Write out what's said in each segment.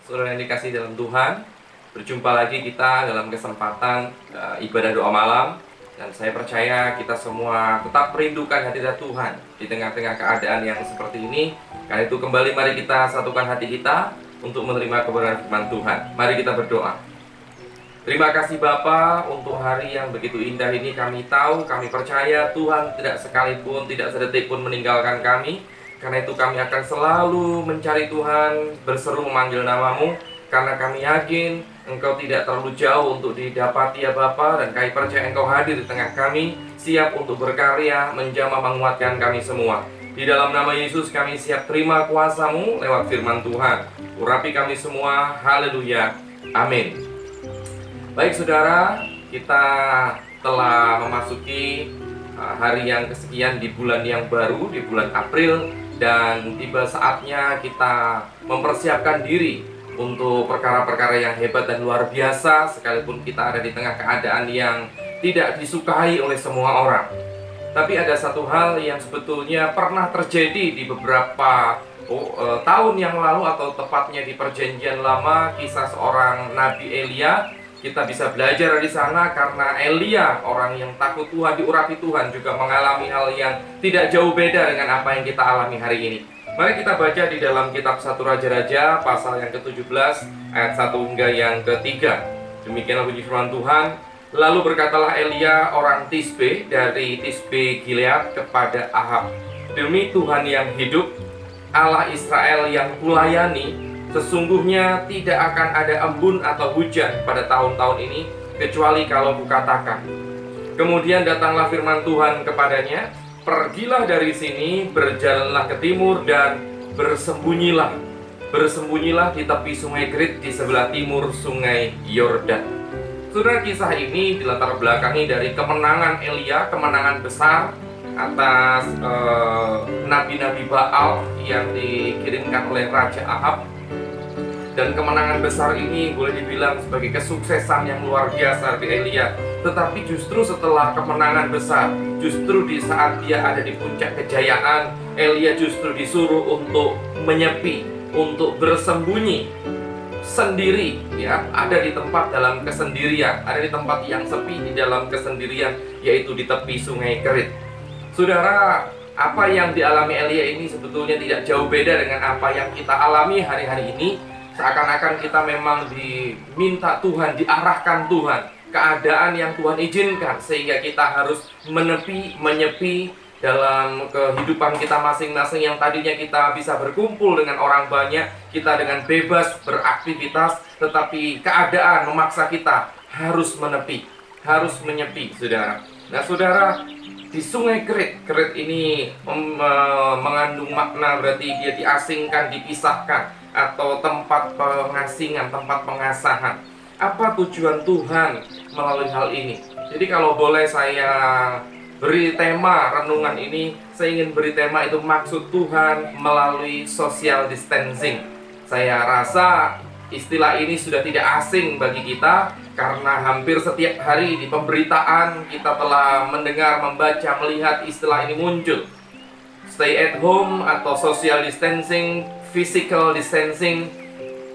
saudara yang dikasih dalam Tuhan. Berjumpa lagi kita dalam kesempatan ibadah doa malam. Dan saya percaya kita semua tetap merindukan hadirat Tuhan di tengah-tengah keadaan yang seperti ini. Karena itu kembali mari kita satukan hati kita untuk menerima kebenaran firman Tuhan. Mari kita berdoa. Terima kasih Bapa untuk hari yang begitu indah ini. Kami tahu, kami percaya Tuhan tidak sekalipun, tidak sedetik pun meninggalkan kami. Karena itu kami akan selalu mencari Tuhan, berseru memanggil namamu. Karena kami yakin Engkau tidak terlalu jauh untuk didapati ya Bapa. Dan kami percaya Engkau hadir di tengah kami, siap untuk berkarya, menjamah menguatkan kami semua. Di dalam nama Yesus kami siap terima kuasa-Mu lewat firman Tuhan. Urapi kami semua, haleluya, amin. Baik saudara, kita telah memasuki hari yang kesekian di bulan yang baru, di bulan April. Dan tiba saatnya kita mempersiapkan diri untuk perkara-perkara yang hebat dan luar biasa. Sekalipun kita ada di tengah keadaan yang tidak disukai oleh semua orang. Tapi ada satu hal yang sebetulnya pernah terjadi di beberapa tahun yang lalu, atau tepatnya di perjanjian lama, kisah seorang Nabi Elia. Kita bisa belajar dari sana karena Elia, orang yang takut Tuhan, diurapi Tuhan, juga mengalami hal yang tidak jauh beda dengan apa yang kita alami hari ini. Mari kita baca di dalam kitab 1 Raja-Raja pasal yang ke-17 ayat 1 hingga yang ke-3. Demikianlah bunyi firman Tuhan. Lalu berkatalah Elia orang Tisbe dari Tisbe Gilead kepada Ahab, demi Tuhan yang hidup, Allah Israel yang kulayani, sesungguhnya tidak akan ada embun atau hujan pada tahun-tahun ini, kecuali kalau kukatakan. Kemudian datanglah firman Tuhan kepadanya, pergilah dari sini, berjalanlah ke timur dan bersembunyilah. Bersembunyilah di tepi sungai Kerit di sebelah timur sungai Yordan. Saudara, kisah ini dilatar belakangi dari kemenangan Elia, kemenangan besar atas nabi-nabi Baal yang dikirimkan oleh Raja Ahab. Dan kemenangan besar ini boleh dibilang sebagai kesuksesan yang luar biasa di Elia. Tetapi justru setelah kemenangan besar, justru di saat dia ada di puncak kejayaan, Elia justru disuruh untuk menyepi, untuk bersembunyi sendiri, ya, ada di tempat dalam kesendirian, ada di tempat yang sepi di dalam kesendirian, yaitu di tepi sungai Kerit. Saudara, apa yang dialami Elia ini sebetulnya tidak jauh beda dengan apa yang kita alami hari-hari ini. Seakan-akan kita memang diminta Tuhan, diarahkan Tuhan, keadaan yang Tuhan izinkan, sehingga kita harus menyepi dalam kehidupan kita masing-masing. Yang tadinya kita bisa berkumpul dengan orang banyak, kita dengan bebas beraktivitas, tetapi keadaan memaksa kita harus menyepi, saudara. Nah saudara, di sungai Kerit ini mengandung makna, berarti dia diasingkan, dipisahkan, atau tempat pengasingan, tempat pengasahan. Apa tujuan Tuhan melalui hal ini? Jadi kalau boleh saya beri tema renungan ini, saya ingin beri tema itu maksud Tuhan melalui social distancing. Saya rasa istilah ini sudah tidak asing bagi kita, karena hampir setiap hari di pemberitaan kita telah mendengar, membaca, melihat istilah ini muncul. Stay at home atau social distancing, physical distancing,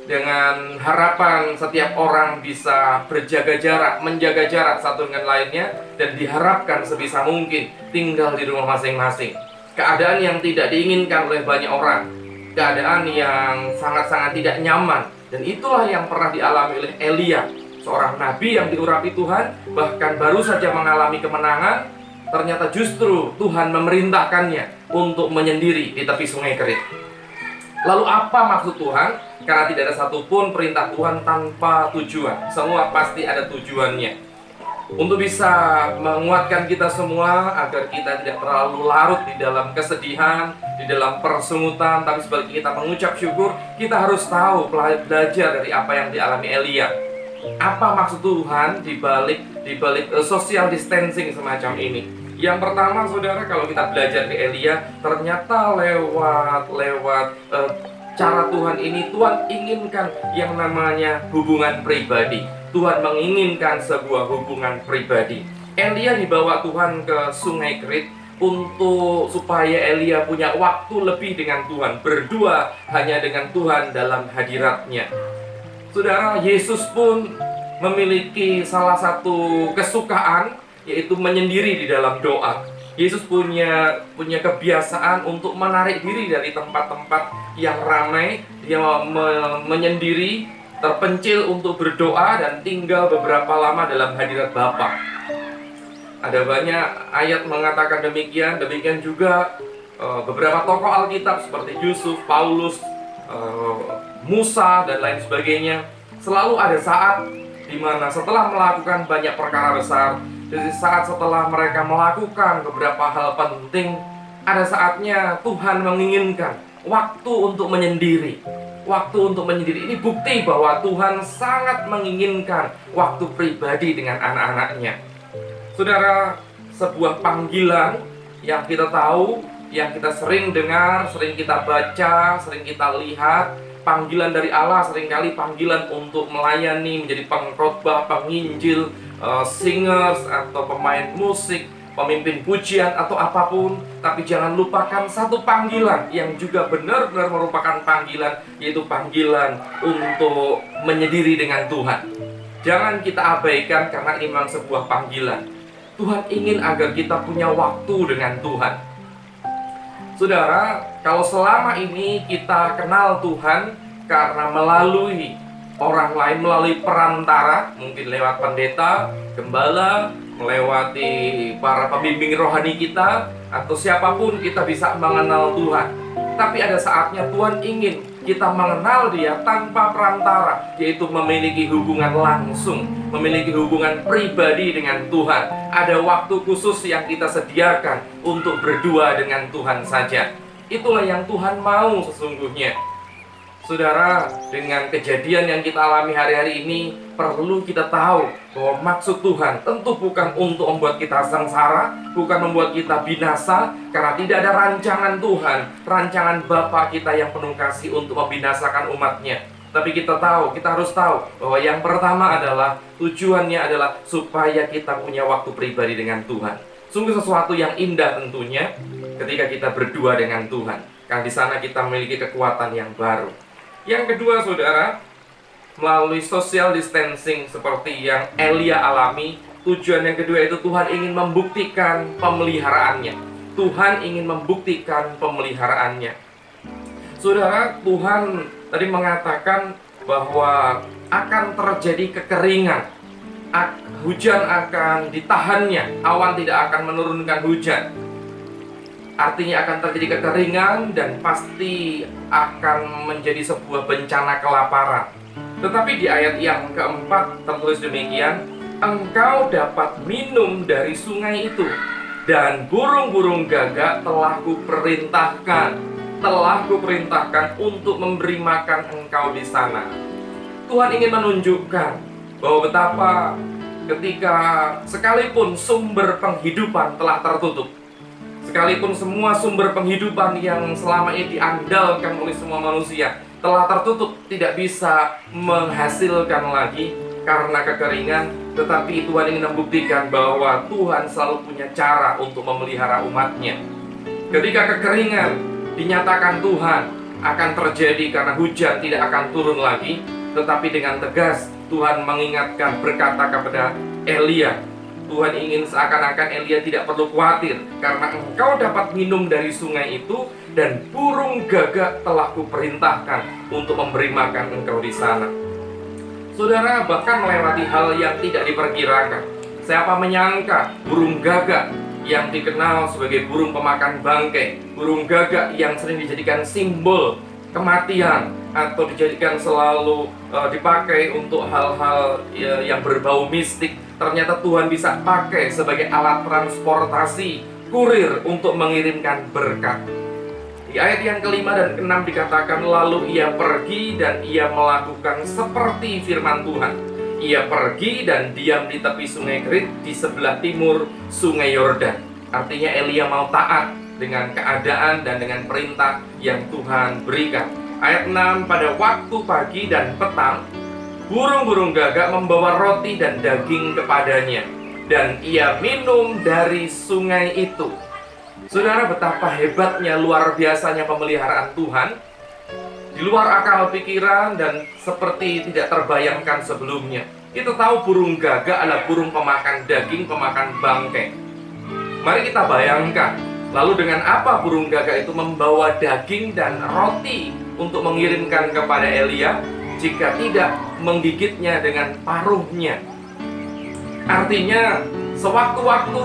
dengan harapan setiap orang bisa berjaga jarak, menjaga jarak satu dengan lainnya, dan diharapkan sebisa mungkin tinggal di rumah masing-masing. Keadaan yang tidak diinginkan oleh banyak orang, keadaan yang sangat-sangat tidak nyaman, dan itulah yang pernah dialami oleh Elia, seorang nabi yang diurapi Tuhan, bahkan baru saja mengalami kemenangan. Ternyata justru Tuhan memerintahkannya untuk menyendiri di tepi sungai Kerit. Lalu apa maksud Tuhan? Karena tidak ada satupun perintah Tuhan tanpa tujuan. Semua pasti ada tujuannya. Untuk bisa menguatkan kita semua, agar kita tidak terlalu larut di dalam kesedihan, di dalam persungutan, tapi sebaliknya kita mengucap syukur. Kita harus tahu, belajar dari apa yang dialami Elia. Apa maksud Tuhan di balik social distancing semacam ini? Yang pertama, saudara, kalau kita belajar di Elia, ternyata lewat cara Tuhan ini, Tuhan inginkan yang namanya hubungan pribadi. Tuhan menginginkan sebuah hubungan pribadi. Elia dibawa Tuhan ke sungai Kerit supaya Elia punya waktu lebih dengan Tuhan, berdua hanya dengan Tuhan dalam hadiratnya. Saudara, Yesus pun memiliki salah satu kesukaan, yaitu menyendiri di dalam doa. Yesus punya kebiasaan untuk menarik diri dari tempat-tempat yang ramai. Dia menyendiri, terpencil untuk berdoa dan tinggal beberapa lama dalam hadirat Bapa. Ada banyak ayat mengatakan demikian. Demikian juga beberapa tokoh Alkitab seperti Yusuf, Paulus, Musa, dan lain sebagainya. Selalu ada saat di mana setelah melakukan banyak perkara besar, dari saat setelah mereka melakukan beberapa hal penting, ada saatnya Tuhan menginginkan waktu untuk menyendiri. Waktu untuk menyendiri ini bukti bahwa Tuhan sangat menginginkan waktu pribadi dengan anak-anaknya. Saudara, sebuah panggilan yang kita tahu, yang kita sering dengar, sering kita baca, sering kita lihat, panggilan dari Allah seringkali panggilan untuk melayani, menjadi pengkhotbah, penginjil, singers atau pemain musik, pemimpin pujian atau apapun. Tapi jangan lupakan satu panggilan yang juga benar-benar merupakan panggilan, yaitu panggilan untuk menyendiri dengan Tuhan. Jangan kita abaikan karena ini memang sebuah panggilan. Tuhan ingin agar kita punya waktu dengan Tuhan. Saudara, kalau selama ini kita kenal Tuhan karena melalui orang lain, melalui perantara, mungkin lewat pendeta, gembala, melewati para pembimbing rohani kita, atau siapapun kita bisa mengenal Tuhan. Tapi ada saatnya Tuhan ingin kita mengenal Dia tanpa perantara, yaitu memiliki hubungan langsung, memiliki hubungan pribadi dengan Tuhan. Ada waktu khusus yang kita sediakan untuk berdua dengan Tuhan saja. Itulah yang Tuhan mau sesungguhnya. Saudara, dengan kejadian yang kita alami hari-hari ini, perlu kita tahu bahwa maksud Tuhan tentu bukan untuk membuat kita sengsara, bukan membuat kita binasa, karena tidak ada rancangan Tuhan, rancangan Bapa kita yang penuh kasih untuk membinasakan umatnya. Tapi kita harus tahu bahwa yang pertama adalah tujuannya adalah supaya kita punya waktu pribadi dengan Tuhan. Sungguh sesuatu yang indah tentunya ketika kita berdua dengan Tuhan, karena di sana kita memiliki kekuatan yang baru. Yang kedua, saudara, melalui social distancing seperti yang Elia alami, tujuan yang kedua itu Tuhan ingin membuktikan pemeliharaannya. Tuhan ingin membuktikan pemeliharaannya. Saudara, Tuhan tadi mengatakan bahwa akan terjadi kekeringan, hujan akan ditahannya, awan tidak akan menurunkan hujan. Artinya akan terjadi kekeringan dan pasti akan menjadi sebuah bencana kelaparan. Tetapi di ayat yang keempat tertulis demikian, engkau dapat minum dari sungai itu, dan burung-burung gagak telah kuperintahkan untuk memberi makan engkau di sana. Tuhan ingin menunjukkan bahwa betapa ketika sekalipun sumber penghidupan telah tertutup, sekalipun semua sumber penghidupan yang selama ini diandalkan oleh semua manusia telah tertutup, tidak bisa menghasilkan lagi karena kekeringan, tetapi Tuhan ingin membuktikan bahwa Tuhan selalu punya cara untuk memelihara umatnya. Ketika kekeringan dinyatakan Tuhan akan terjadi karena hujan tidak akan turun lagi, tetapi dengan tegas Tuhan mengingatkan, berkata kepada Elia, Tuhan ingin seakan-akan Elia tidak perlu khawatir, karena engkau dapat minum dari sungai itu, dan burung gagak telah kuperintahkan untuk memberi makan engkau di sana. Saudara, bahkan melewati hal yang tidak diperkirakan. Siapa menyangka burung gagak yang dikenal sebagai burung pemakan bangkai, burung gagak yang sering dijadikan simbol kematian atau dijadikan selalu dipakai untuk hal-hal yang berbau mistik, ternyata Tuhan bisa pakai sebagai alat transportasi, kurir untuk mengirimkan berkat. Di ayat yang kelima dan keenam dikatakan, lalu ia pergi dan ia melakukan seperti firman Tuhan. Ia pergi dan diam di tepi sungai Kerit di sebelah timur sungai Yordan. Artinya Elia mau taat dengan keadaan dan dengan perintah yang Tuhan berikan. Ayat 6, pada waktu pagi dan petang, burung-burung gagak membawa roti dan daging kepadanya, dan ia minum dari sungai itu. Saudara, betapa hebatnya, luar biasanya pemeliharaan Tuhan. Di di luar akal pikiran dan seperti tidak terbayangkan sebelumnya. Kita tahu burung gagak adalah burung pemakan daging, pemakan bangkai. Mari kita bayangkan, lalu dengan apa burung gagak itu membawa daging dan roti untuk mengirimkan kepada Elia jika tidak menggigitnya dengan paruhnya? Artinya, sewaktu-waktu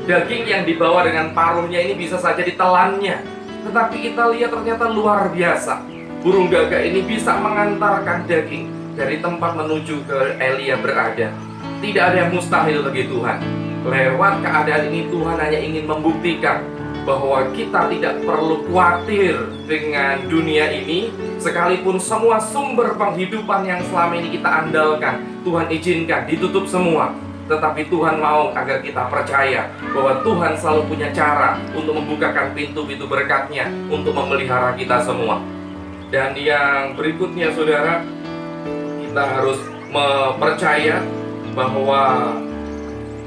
daging yang dibawa dengan paruhnya ini bisa saja ditelannya. Tetapi kita lihat ternyata luar biasa. Burung gagak ini bisa mengantarkan daging dari tempat menuju ke Elia berada. Tidak ada yang mustahil bagi Tuhan. Lewat keadaan ini Tuhan hanya ingin membuktikan bahwa kita tidak perlu khawatir dengan dunia ini. Sekalipun semua sumber penghidupan yang selama ini kita andalkan, Tuhan izinkan ditutup semua. Tetapi Tuhan mau agar kita percaya bahwa Tuhan selalu punya cara untuk membukakan pintu-pintu berkat-Nya untuk memelihara kita semua. Dan yang berikutnya, saudara, kita harus percaya bahwa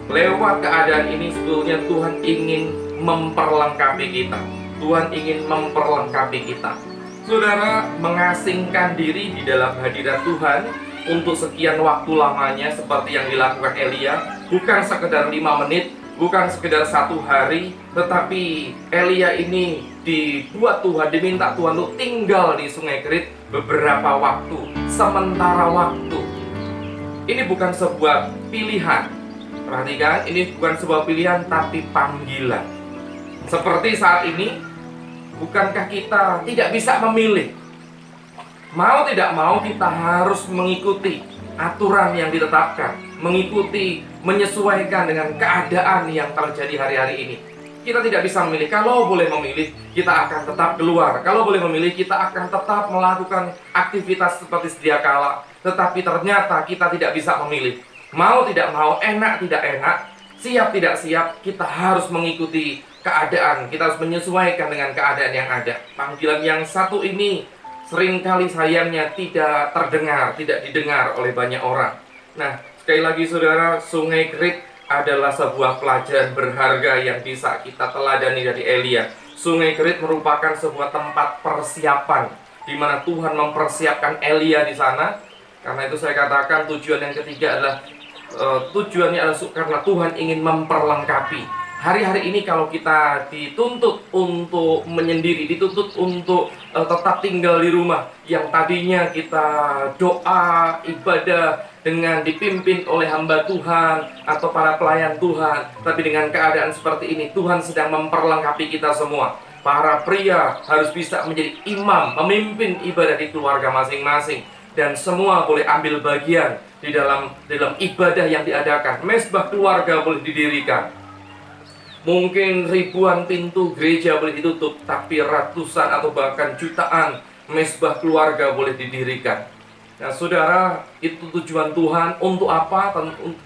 lewat keadaan ini sebetulnya Tuhan ingin memperlengkapi kita. Tuhan ingin memperlengkapi kita. Saudara, mengasingkan diri di dalam hadirat Tuhan untuk sekian waktu lamanya seperti yang dilakukan Elia, bukan sekedar 5 menit, bukan sekedar 1 hari, tetapi Elia ini dibuat Tuhan, diminta Tuhan untuk tinggal di Sungai Kerit beberapa waktu, sementara waktu. Ini bukan sebuah pilihan. Perhatikan, ini bukan sebuah pilihan tapi panggilan. Seperti saat ini, bukankah kita tidak bisa memilih? Mau tidak mau kita harus mengikuti aturan yang ditetapkan, mengikuti, menyesuaikan dengan keadaan yang terjadi hari-hari ini. Kita tidak bisa memilih. Kalau boleh memilih, kita akan tetap keluar. Kalau boleh memilih, kita akan tetap melakukan aktivitas seperti sedia kala. Tetapi ternyata kita tidak bisa memilih. Mau tidak mau, enak tidak enak, siap tidak siap, kita harus mengikuti keadaan. Kita harus menyesuaikan dengan keadaan yang ada. Panggilan yang satu ini seringkali sayangnya tidak terdengar, tidak didengar oleh banyak orang. Nah, sekali lagi saudara, Sungai Kerit adalah sebuah pelajaran berharga yang bisa kita teladani dari Elia. Sungai Kerit merupakan sebuah tempat persiapan di mana Tuhan mempersiapkan Elia di sana. Karena itu saya katakan tujuan yang ketiga adalah tujuannya adalah karena Tuhan ingin memperlengkapi. Hari-hari ini kalau kita dituntut untuk menyendiri, dituntut untuk tetap tinggal di rumah, yang tadinya kita doa, ibadah dengan dipimpin oleh hamba Tuhan atau para pelayan Tuhan, tapi dengan keadaan seperti ini Tuhan sedang memperlengkapi kita semua. Para pria harus bisa menjadi imam, memimpin ibadah di keluarga masing-masing, dan semua boleh ambil bagian di dalam ibadah yang diadakan. Mezbah keluarga boleh didirikan. Mungkin ribuan pintu gereja boleh ditutup, tapi ratusan atau bahkan jutaan mezbah keluarga boleh didirikan. Nah, saudara, itu tujuan Tuhan. Untuk apa?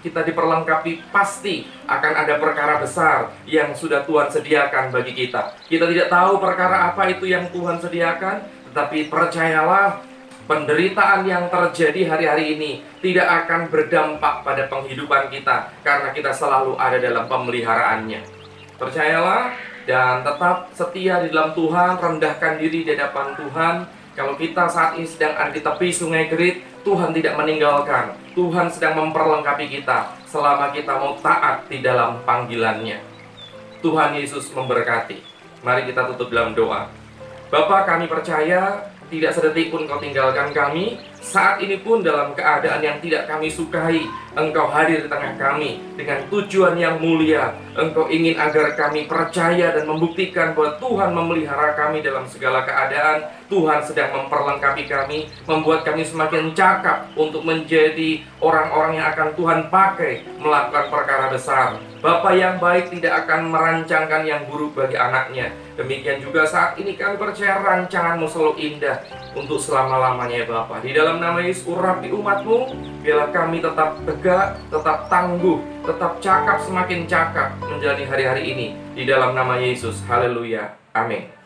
Kita diperlengkapi, pasti akan ada perkara besar yang sudah Tuhan sediakan bagi kita. Kita tidak tahu perkara apa itu yang Tuhan sediakan, tetapi percayalah, penderitaan yang terjadi hari-hari ini tidak akan berdampak pada penghidupan kita, karena kita selalu ada dalam pemeliharaannya. Percayalah dan tetap setia di dalam Tuhan, rendahkan diri di hadapan Tuhan. Kalau kita saat ini sedang ada di tepi Sungai Kerit, Tuhan tidak meninggalkan. Tuhan sedang memperlengkapi kita selama kita mau taat di dalam panggilannya. Tuhan Yesus memberkati. Mari kita tutup dalam doa. Bapa, kami percaya tidak sedetik pun Kau tinggalkan kami. Saat ini pun dalam keadaan yang tidak kami sukai, Engkau hadir di tengah kami dengan tujuan yang mulia. Engkau ingin agar kami percaya dan membuktikan bahwa Tuhan memelihara kami dalam segala keadaan. Tuhan sedang memperlengkapi kami, membuat kami semakin cakap untuk menjadi orang-orang yang akan Tuhan pakai melakukan perkara besar. Bapa yang baik tidak akan merancangkan yang buruk bagi anaknya. Demikian juga saat ini kami percaya rancangan-Mu selalu indah untuk selama-lamanya ya Bapa. Di dalam nama Yesus urapi umat-Mu, biarlah kami tetap tegak, tetap tangguh, tetap cakap semakin cakap menjalani hari-hari ini. Di dalam nama Yesus, haleluya, amin.